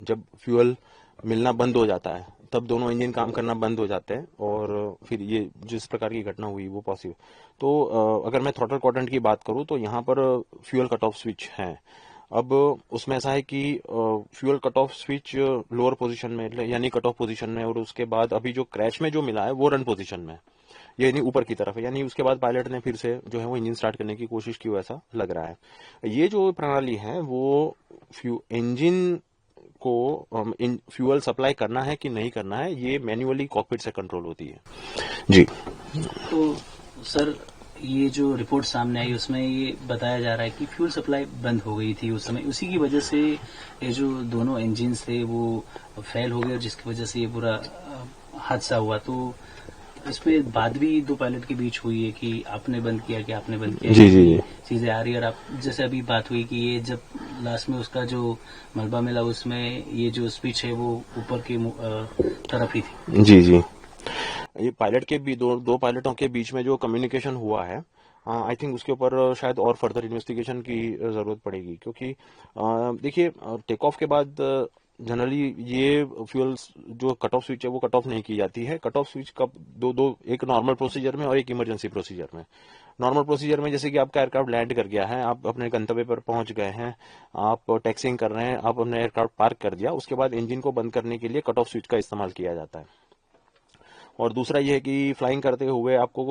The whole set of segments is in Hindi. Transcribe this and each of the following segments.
जब फ्यूल मिलना बंद हो जाता है तब दोनों इंजन काम करना बंद हो जाते हैं और फिर ये जिस प्रकार की घटना हुई वो पॉसिबल। तो अगर मैं थ्रॉटल क्वाड्रेंट की बात करूं तो यहाँ पर फ्यूल कट ऑफ स्विच है। अब उसमें ऐसा है कि fuel cut off switch lower position में यानी कट ऑफ पोजीशन में, और उसके बाद अभी जो क्रैश में जो मिला है वो रन पोजीशन में, ये नहीं ऊपर की तरफ है। यानी उसके बाद पायलट ने फिर से जो है वो इंजन स्टार्ट करने की कोशिश की, ऐसा लग रहा है। ये जो प्रणाली है वो इंजन को फ्यूल सप्लाई करना है कि नहीं करना है, ये मैन्युअली कॉकपिट से कंट्रोल होती है जी। तो सर, ये जो रिपोर्ट सामने आई उसमें ये बताया जा रहा है कि फ्यूल सप्लाई बंद हो गई थी उस समय, उसी की वजह से ये जो दोनों इंजन थे वो फेल हो गए, जिसकी वजह से ये पूरा हादसा हुआ। तो इसमें बात भी दो पायलट के बीच हुई है कि आपने बंद किया, कि आपने बंद किया, जी जी जी। चीजें आ रही है। और आप जैसे अभी बात हुई कि ये जब लास्ट में उसका जो मलबा मिला उसमें ये जो स्विच है वो ऊपर की तरफ ही थी। जी जी। ये पायलट के भी दो पायलटों के बीच में जो कम्युनिकेशन हुआ है, आई थिंक उसके ऊपर शायद और फर्दर इन्वेस्टिगेशन की जरूरत पड़ेगी, क्योंकि देखिए टेक ऑफ के बाद जनरली ये फ्यूल जो कट ऑफ स्विच है वो कट ऑफ नहीं की जाती है। कट ऑफ स्विच कब दो एक नॉर्मल प्रोसीजर में और एक इमरजेंसी प्रोसीजर में। नॉर्मल प्रोसीजर में जैसे कि आपका एयरक्राफ्ट लैंड कर गया है, आप अपने गंतव्य पर पहुंच गए हैं, आप टैक्सिंग कर रहे हैं, आप अपने एयरक्राफ्ट पार्क कर दिया, उसके बाद इंजन को बंद करने के लिए कट ऑफ स्विच का इस्तेमाल किया जाता है। और दूसरा यह है कि फ्लाइंग करते हुए आपको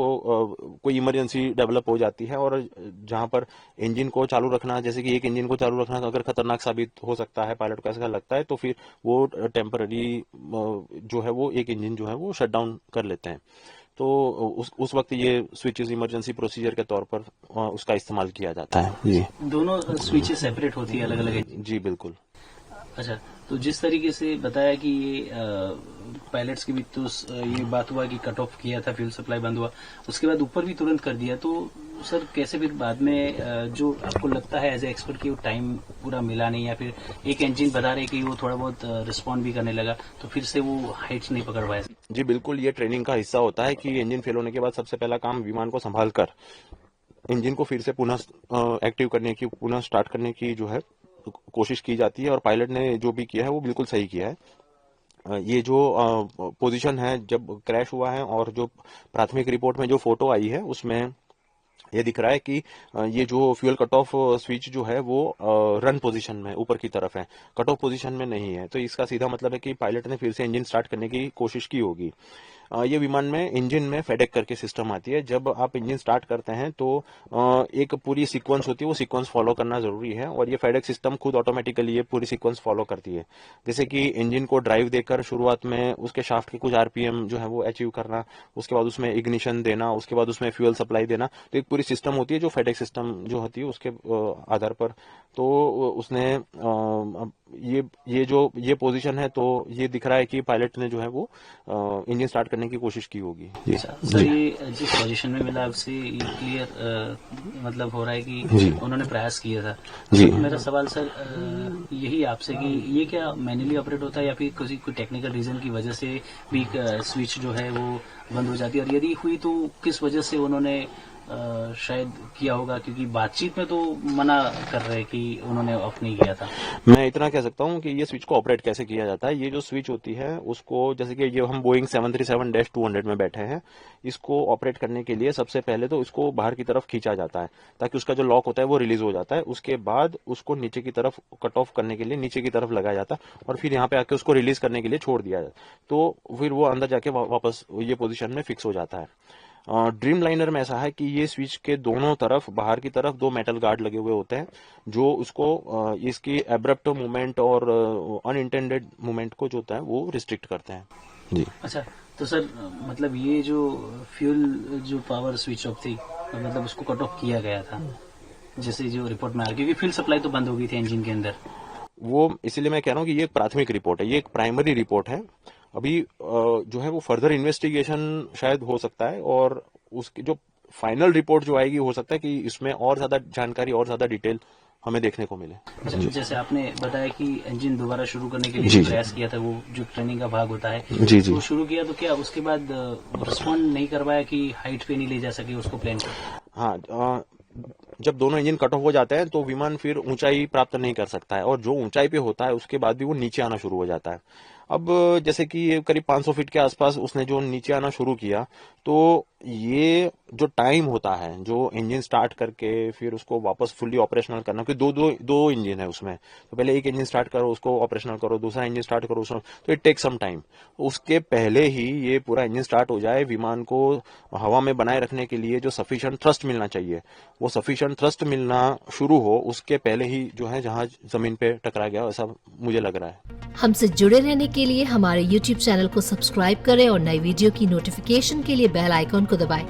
कोई इमरजेंसी डेवलप हो जाती है, और जहां पर इंजन को चालू रखना, जैसे कि एक इंजन को चालू रखना अगर खतरनाक साबित हो सकता है, पायलट को ऐसा लगता है, तो फिर वो टेम्पररी जो है वो एक इंजन जो है वो शट डाउन कर लेते हैं। तो उस वक्त ये स्विचेस इमरजेंसी प्रोसीजर के तौर पर उसका इस्तेमाल किया जाता है जी। दोनों स्विचेस सेपरेट होती है, अलग अलग। जी बिल्कुल। अच्छा, तो जिस तरीके से बताया कि ये पायलट्स के भी तो ये बात हुआ कि कट ऑफ किया था, फ्यूल सप्लाई बंद हुआ, उसके बाद ऊपर भी तुरंत कर दिया, तो सर कैसे फिर बाद में जो आपको लगता है एज ए एक्सपर्ट कि वो टाइम पूरा मिला नहीं, या फिर एक इंजन बता रहे कि वो थोड़ा बहुत रिस्पॉन्ड भी करने लगा, तो फिर से वो हाइट्स नहीं पकड़ पाया? जी बिल्कुल, ये ट्रेनिंग का हिस्सा होता है कि इंजन फेल होने के बाद सबसे पहला काम विमान को संभाल कर इंजन को फिर से पुनः एक्टिव करने की, पुनः स्टार्ट करने की जो है कोशिश की जाती है। और पायलट ने जो भी किया है वो बिल्कुल सही किया है। ये जो पोजीशन है जब क्रैश हुआ है, और जो प्राथमिक रिपोर्ट में जो फोटो आई है उसमें ये दिख रहा है कि ये जो फ्यूल कट ऑफ स्विच जो है वो रन पोजीशन में ऊपर की तरफ है, कट ऑफ पोजीशन में नहीं है। तो इसका सीधा मतलब है कि पायलट ने फिर से इंजन स्टार्ट करने की कोशिश की होगी। ये विमान में इंजन में फेडेक करके सिस्टम आती है। जब आप इंजन स्टार्ट करते हैं तो एक पूरी सीक्वेंस होती है, वो सीक्वेंस फॉलो करना जरूरी है, और ये फेडेक सिस्टम खुद ऑटोमेटिकली ये पूरी सीक्वेंस फॉलो करती है। जैसे कि इंजन को ड्राइव देकर शुरुआत में उसके शाफ्ट के कुछ आरपीएम जो है वो अचीव करना, उसके बाद उसमें इग्निशन देना, उसके बाद उसमें फ्यूल सप्लाई देना, तो एक पूरी सिस्टम होती है जो फेडेक सिस्टम जो होती है उसके आधार पर। तो उसने ये पोजीशन है, तो ये दिख रहा है कि पायलट ने जो है वो इंजन स्टार्ट करने की कोशिश की होगी। सर, ये जिस पोजीशन में मिला उससे ये क्लियर मतलब हो रहा है कि उन्होंने प्रयास किया था। जी। तो मेरा सवाल सर यही आपसे कि ये क्या मैन्युअली ऑपरेट होता है, या फिर किसी कोई टेक्निकल रीजन की वजह से भी स्विच जो है वो बंद हो जाती है, और यदि हुई तो किस वजह से उन्होंने शायद किया होगा, क्योंकि बातचीत में तो मना कर रहे कि उन्होंने ऑफ नहीं किया था। मैं इतना कह सकता हूं कि ये स्विच को ऑपरेट कैसे किया जाता है। ये जो स्विच होती है उसको, जैसे कि ये हम बोइंग 737-200 में बैठे हैं, इसको ऑपरेट करने के लिए सबसे पहले तो इसको बाहर की तरफ खींचा जाता है ताकि उसका जो लॉक होता है वो रिलीज हो जाता है। उसके बाद उसको नीचे की तरफ कट ऑफ करने के लिए नीचे की तरफ लगाया जाता है, और फिर यहाँ पे आके उसको रिलीज करने के लिए छोड़ दिया जाता है, तो फिर वो अंदर जाके वापस ये पोजिशन में फिक्स हो जाता है। ड्रीम लाइनर में ऐसा है कि ये स्विच के दोनों तरफ, बाहर की तरफ 2 मेटल गार्ड लगे हुए होते हैं जो उसको इसकी एब्रप्ट मूवमेंट और अनइंटेंडेड मूवमेंट को जो होता है वो रिस्ट्रिक्ट करते हैं जी। अच्छा, तो सर मतलब ये जो फ्यूल जो पावर स्विच ऑफ थी, मतलब उसको कट ऑफ किया गया था जैसे जो रिपोर्ट में आ रहा, क्योंकि फ्यूल सप्लाई तो बंद हो गई थी इंजन के अंदर। वो इसीलिए मैं कह रहा हूँ कि ये एक प्राथमिक रिपोर्ट है, ये एक प्राइमरी रिपोर्ट है। अभी जो है वो फर्दर इन्वेस्टिगेशन शायद हो सकता है, और उसकी जो फाइनल रिपोर्ट जो आएगी हो सकता है कि इसमें और ज्यादा जानकारी और ज्यादा डिटेल हमें देखने को मिले। जैसे आपने बताया कि इंजन दोबारा शुरू करने के लिए प्रयास किया था, वो जो ट्रेनिंग का भाग होता है, जी जी, वो शुरू किया, तो क्या उसके बाद रिस्पॉन्ड नहीं कर पाया कि हाइट पे नहीं ले जा सके उसको प्लेन को? हाँ जब दोनों इंजन कट ऑफ हो जाते हैं तो विमान फिर ऊंचाई प्राप्त नहीं कर सकता है, और जो ऊंचाई पे होता है उसके बाद भी वो नीचे आना शुरू हो जाता है। अब जैसे कि ये करीब 500 फीट के आसपास उसने जो नीचे आना शुरू किया, तो ये जो टाइम होता है जो इंजन स्टार्ट करके फिर उसको वापस फुल्ली ऑपरेशनल करना, क्योंकि दो इंजन है उसमें, तो पहले एक इंजन स्टार्ट करो उसको ऑपरेशनल करो, दूसरा इंजन स्टार्ट करो उसमें, तो इट टेक सम टाइम। उसके पहले ही ये पूरा इंजन स्टार्ट हो जाए, विमान को हवा में बनाए रखने के लिए जो सफिशिएंट थ्रस्ट मिलना चाहिए वो सफिशिएंट थ्रस्ट मिलना शुरू हो, उसके पहले ही जो है जहाज जमीन पे टकरा गया, ऐसा मुझे लग रहा है। हमसे जुड़े रहने के लिए हमारे YouTube चैनल को सब्सक्राइब करें और नई वीडियो की नोटिफिकेशन के लिए बेल आइकॉन को दबाएं।